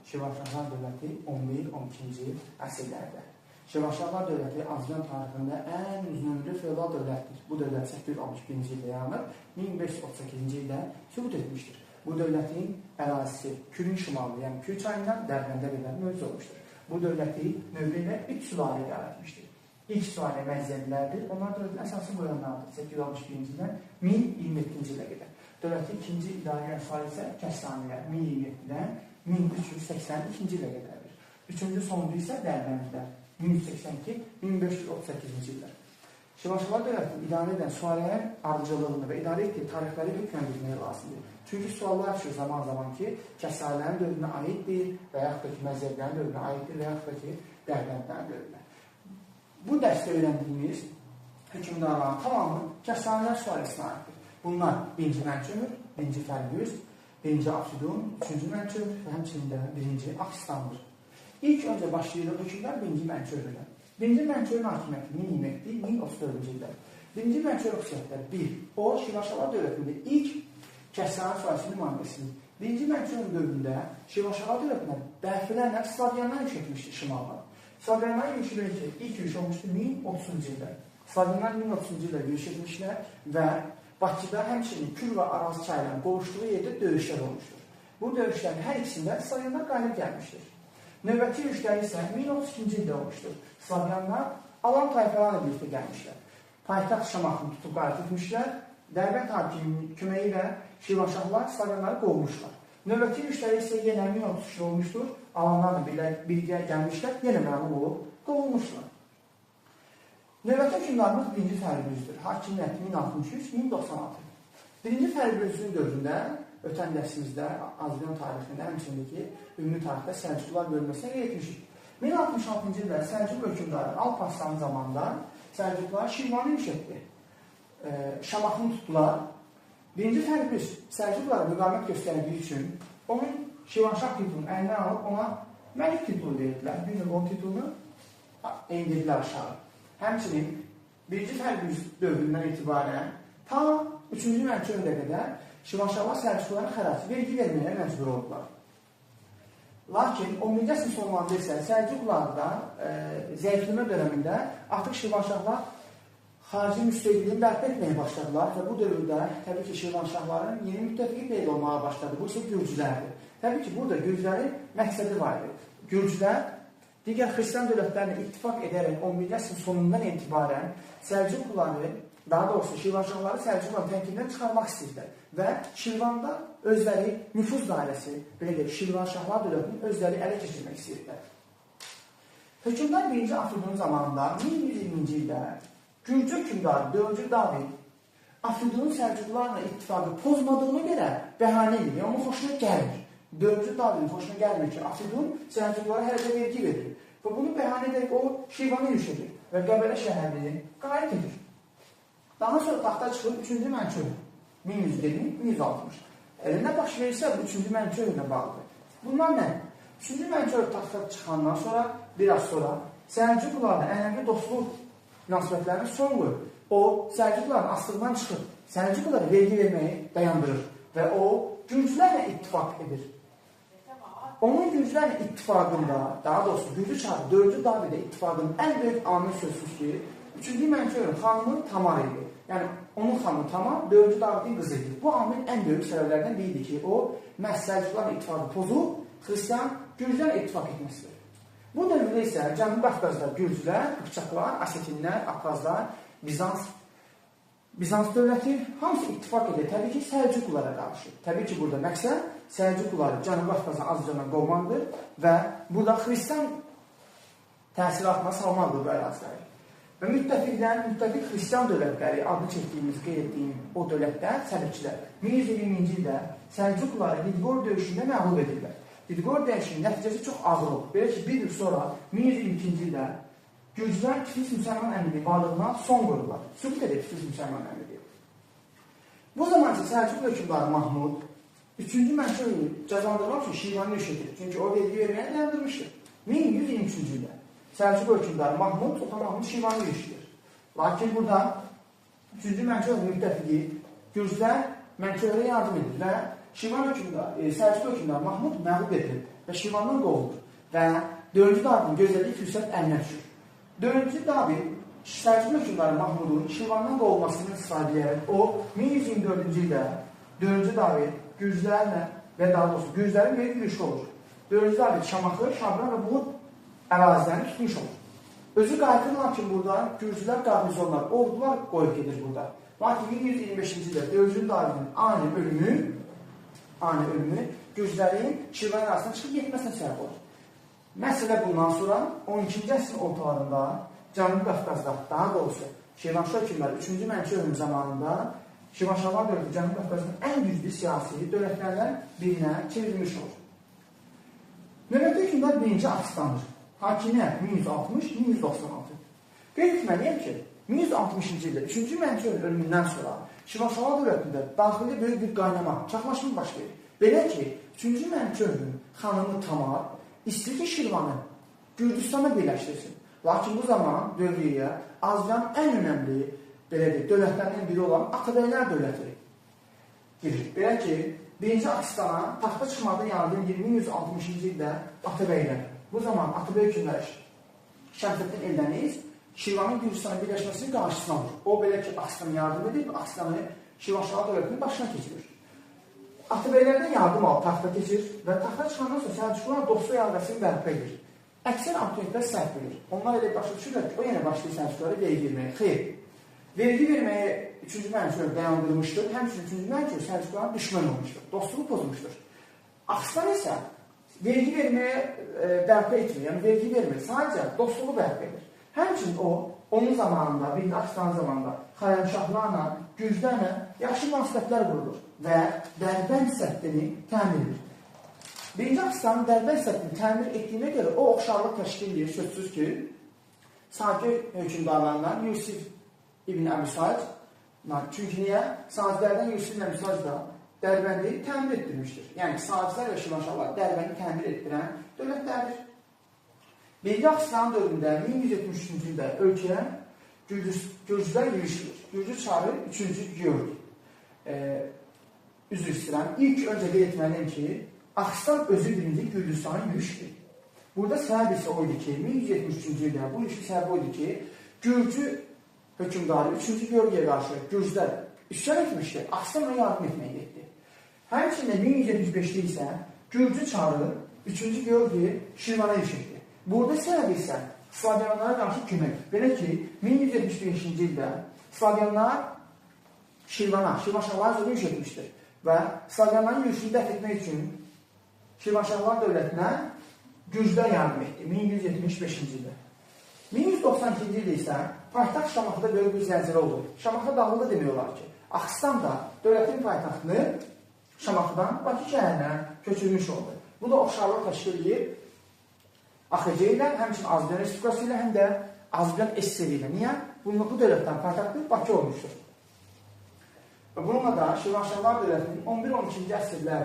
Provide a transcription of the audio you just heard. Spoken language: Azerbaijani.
Şirvanşahlar dövləti 11-12-ci əsrlərdə. Şirvanşahlar dövləti Azərbaycan tarixində ən uzun ömürlü feodal dövlətdir. Bu dövlət 861-ci ildə yaranıb, 1538-ci ildə sübut etmişdir. Bu dövlətin ərazisi Kürün şimalı, yəni Kür çayından Dərbəndə qədər mövcud olmuşdur. Bu dövləti növbə 3 sülalə idarə etmişdir. İlk sülalə Məzdəlilərdir. Onlar dövlətin əsası qoyanlardır. 861-ci ildən 1027-ci ilə qədər. Dövlətin ikinci idarə sülalə isə Kəssanilər 1027-dən 1382-ci ilə qədərdir. Üçüncü sonuncu isə Dərbəndlər 1382-1538-ci illər. Şirvanşahlar dövlətini idarə edən sülalənin ardıcıllığını və idarə etdiyi tarixləri hökmən bilmək lazımdır. Çünki suallar çıxır zaman ki, Kəssanələrin dövrünə aiddir və yaxud da ki, Məzdəlilərin dövrünə aiddir və yaxud da ki, Dərbəndlərin dövrünə. Bu dərsdə öyrəndiyimiz hökmdarların tamamı Kəssanələr sülaləsinə aiddir. Bunlar 1-ci Mənçömür, 1-ci Fərgüz, 1-ci Afşidun, 3-cü Mənçömür və həmçinin də 1-ci Aksistandır. İlk öncə başlayırıq hökmdar 1-ci Mənçömürdən. 1-ci Mənçömürün hakimiyyəti 1027-1034-cü ildə. 1-ci Mənçömür xüsusiyyətləri 1. O, Şirvanşahlar dövlətində ilk Kəssanələr sülaləsinin nümayəndəsidir. 1-ci Mənçömür dövründə Şirvanşahlar dövlətindən dəfələrlə Slavyanlar yürüş etmişdir şimaldan. Slavyanlar yürüş etmişdir. İlk yürüş olmuşdur 1030-cu ildə. Slavyanlar 1030-cu ildə yürüş etmişlər və Bakıda həmçinin Kür və Araz çaylarının qovuşduğu yerdə döyüşlər olmuşdur. Bu döyüşlərin hər ikisində Slavyanlar qalib gəlmişdir. Növbəti yürüşləri isə 1032-ci ildə olmuşdur. Slavyanlar Alan tayfalarla birlikdə gəlmişlər. Paytaxt Şamaxını tutub qalib etmişlər. Dərbənd hakiminin köməyi ilə Şirvanşahlar Slavyanları qovmuşlar. Növbəti yürüşləri isə yenə 1033-də olmuşdur. Alanlarla birlikdə gəlmişlər, yenə məğlub olub qovulmuşlar. Növbəti hökmdarımız 1-ci Fərgüzdür. Hakimiyyəti 1063-1096. 1-ci Fərgüzün dövründə, ötən dərsimizdə Azərbaycan tarixində, həmçindəki ümumi tarixdə Səlcuqlar bölməsinə qeyd etmişik. 1066-cı ildə Səlcuq hökmdarı Alparslanın zamanında Səlcuqlar Şirvanı yürüş etdi. Şamaxını tutdular. 1-ci Fərgüz Səlcuqlara müqavimət göstərdiyi üçün onun Şirvanşah titulunu əlindən alıb ona məlik titulu verdilər. Bir növ o titulunu endirdilər aşağı. Həmçinin 1-ci Fərgüz dövründən etibarən ta 3-cü Mənçömürə qədər Şirvanşahlar Səlcuqlara xərac, vergi verməyə məcbur oldular. Lakin 11-ci əsrin sonlarında isə Səlcuqlarda zəifləmə dövründə artıq Şirvanşahlar xarici müstəqilliğini bərpa etməyə başladılar və bu dövrdə təbii ki, Şirvanşahların yeni müttəfiqi peyda olmağa başladı. Bu isə Gürcülərdir. Təbii ki, burada Gürcülərin məqsədi var idi. Gürcülər digər xristian dövlətlərlə ittifaq edərək 11-ci əsrin sonundan etibarən Səlcuqları, daha doğrusu Şirvanşahları Səlcuqların tənkindən çıxarmaq istəyirlər və Şirvanda özləri nüfuz dairəsi, belə Şirvanşahlar dövlətinin özləri ələ keçirmək istəyirlər. Hökmdar 1-ci Afridun zamanında 1120-ci ildə Gürcü hökmdarı 4-cü David Afridunun Səlcuqlarla ittifaqı pozmadığına görə bəhanə edir, onun xoşuna gəlmir. 4-cü Davidin xoşuna gəlmir ki, Afridun Səlcuqlara hərəcə vergi verir və bunu bəhanə edərək o Şirvanı yürüş edir və Qəbələ şəhərini qayət edir. Daha sonra taxta çıxıb 3-cü Mənçömür 1120-1160. Nə baş verirsə bu 3-cü Mənçömürlə bağlıdır. Bunlar nə? 3-cü Mənçömür taxta çıxandan sonra, biraz sonra Səlcuqlarla ənənvi dostluq münasibətlərini son qoyur. O, Səlcuqların asılından çıxır. Səlcuqlara vergi verməyi dayandırır və o, Gürcülərlə ittifaq edir. Onun Gürcülərlə ittifaqında, daha doğrusu Gürcü çarı 4-cü Davidə ittifaqının ən böyük amil sözsüz ki, 3-cü Mənçömürün xanımı Tamar idi. Yəni, onun xanımı Tamar 4-cü Davidin qızı idi. Bu amil ən böyük səbəblərdən biridir ki, o, məhz Səlcuqlarla ittifaqı pozub, xristian Gürcülərlə ittifaq etməsidir. Bu dövrdə isə Cənubi Qafqazda Gürcülər, Qıpçaqlar, Asetinlər, Abxazlar, Bizans dövləti hamısı ittifaq edir. Təbii ki, Səlcuqlara qarşı. Təbii ki, burada məqsəd Səlcuqları Cənubi Qafqazdan Azərbaycandan qovmaqdır və burada xristian təsir altına salmaqdır bu əraziləri. Və müttəfiq xristian dövlətləri, adını çəkdiyimiz, qeyd etdiyim o dövlətlər, Səlcuqlar 1120-ci ildə Səlcuqları Didqor döyüşündə məğlub edirlər. Didqor döyüşünün nəticəsi çox ağır olur. Belə ki, bir il sonra 1122-ci ildə Gürcülər Tiflis müsəlman əmrliyi varlığına son qoyurlar. Sübut edir Tiflis müsəlman əmrliyi. Bu zaman isə Səlcuq hökmdarı Mahmud 3-cü Mənçömürü cəzalandırmaq üçün Şirvanı yürüş edir. Çünki o vergi verməyə dayandırmışdır. 1123-cü ildə Səlcuq hökmdarı Mahmud Mahmud Şirvanı yürüş edir. Lakin burada 3-cü Mənçömür müttəfiqi Gürcülər Mənçömürə yardım edir və Şirvan hökmdarı, Səlcuq hökmdarı Mahmud məğlub edilir və Şirvandan qovulur. Və 4-cü Davidin gözlədiyi fürsət əlinə düşür. 4-cü David Səlcuq hökmdarı Mahmudun Şirvandan qovulmasını israr edərək o 1124-cü ildə 4-cü David Gürcülərlə və daha doğrusu Gürcülərin bir yürüyüşü olur. 4-cü David Şamaxı, Şabran və bu ərazilərini tutmuş olur. Özü qayıtırlar ki, burada Gürcülər qarnizonlar, ordular qoyub gedir burada. Lakin 1125-ci ildə 4-cü Davidin ani ölümü Gürcülərin Şirvan arasına çıxıb getməsinə səbəb olur. Məsələ bundan sonra 12-ci əsrin ortalarında Cənubi Qafqazda, daha doğrusu Şirvanşah hökmdarı 3-cü Mənki ölümü zamanında Şirvanşahlar dövləti Cənubi Qafqazın ən güclü siyasi dövlətlərdən birinə çevrilmiş olur. Növbəti hökmdar 1-ci Akslandır. Hakimiyyət 1160-1196. Qeyd etməliyəm ki, 1160-cı ildə 3-cü Mənki ölümündən sonra Şirvanşahlar dövlətində daxildə böyük bir qaynama, çaxlaşma baş verir. Belə ki, 3-cü Mənki ölümü xanımı Tamar istəyir ki, Şirvanı Gürcüstana birləşdirsin. Lakin bu zaman dövriyyə Azərbaycanın ən önəmli dövlətlərindən biri olan Atabəylər dövləti girir. Belə ki, 1-ci Akistana taxta çıxmaqda yardım 1160-cı ildə Atabəylər. Bu zaman Atabey hökmdarı Şəmsəddin Eldəniz Şirvanın Gürcüstana birləşməsinin qarşısına alır. O belə ki, Aksistan'a yardım edib, Aksistanı Şirvanşahlar dövlətinin başına keçirir. Atabeylərdən yardım alıb taxta keçir və taxta çıxandan sonra Səlcuqlar dostluq əlaqəsini bərpa edir. Əksər abituriyentlər səhv bilir. Onlar elə başa düşürlər ki, o yenə başlayır Səlcuqlara vergi verməyə. Xeyr. Vergi verməyə 3-cü Mənki dayandırmışdır. Həmçinin 3-cü Mənki Səlcuqların düşmən olmuşdur. Dostluğu pozulmuşdur. Aksistan isə vergi verməyə bərpa etmir. Yəni vergi vermir. Sadəcə dostluğu bərpa edir. Həmçinin onun zamanında, bir Aksistanın zamanında Xərəmşahlarla, Gürcülərlə yaxşı münasibətlər qurulur və Dərbənd səddini təmin edir. 1-ci Aksistanın Dərbənd səddini təmin etdiyinə görə o oxşarlıq təşkil edir. Sözsüz ki, Saqi hökmdarlarından Yusif İbn Əbüsac, çünki niyə? Saqilərdən Yusif İbn Əbüsac da Dərbəndi təmin etdirmişdir. Yəni, Saqilər və Şirvanşahlar Dərbəndi təmin etdirən dövlətlərdir. 1-ci Aksistanın dövründə 1173-cü ildə ölkəyə Gürcülər yürüşülür. Gürcü çarı 3-cü Georgi. Üzr istəyirəm. İlk öncə qeyd etməliyim ki, Aksistan özü birinci Gürcüstanın yürüşüdür. Burada səbəb isə oydu ki, 1173-cü ildə bu yürüşün səbəbi oydu ki, Gürcü hökmdarı 3-cü Georgiyə qarşı Gürcülər üsyan etmişdi, Aksistan ona yardım etməyə getdi. Həmçində 1175-də isə Gürcü çarı 3-cü Georgi Şirvana yürüşüdür. Burada səbəb isə Slavyanlara qarşı kömək. Belə ki, 1175-ci ildə Slavyanlar Şirvanşahlar yürüyüş etmişdir və Slavyanların yürüyüşünü dəf etmək üçün Şirvanşahlar dövlətinə Gürcülər yardım etdi 1175-ci ildə. 1192-ci ildə isə paytaxt Şamaxıda böyük bir zəlzələ oldu. Şamaxı dağıldı demək olar ki, Aksistan da dövlətin paytaxtını Şamaxıdan Bakı şəhərinə köçürmüş oldu. Bu da oxşarlıq təşkil edir AXC ilə, həmçinin Azərbaycan Respublikası ilə, həm də Azərbaycan SSR ilə. Niyə? Bu dövlətdən paytaxtı Bakı olmuşdur. Və bununla da Şirvanşahlar dövlətinin 11-12-ci əsrlər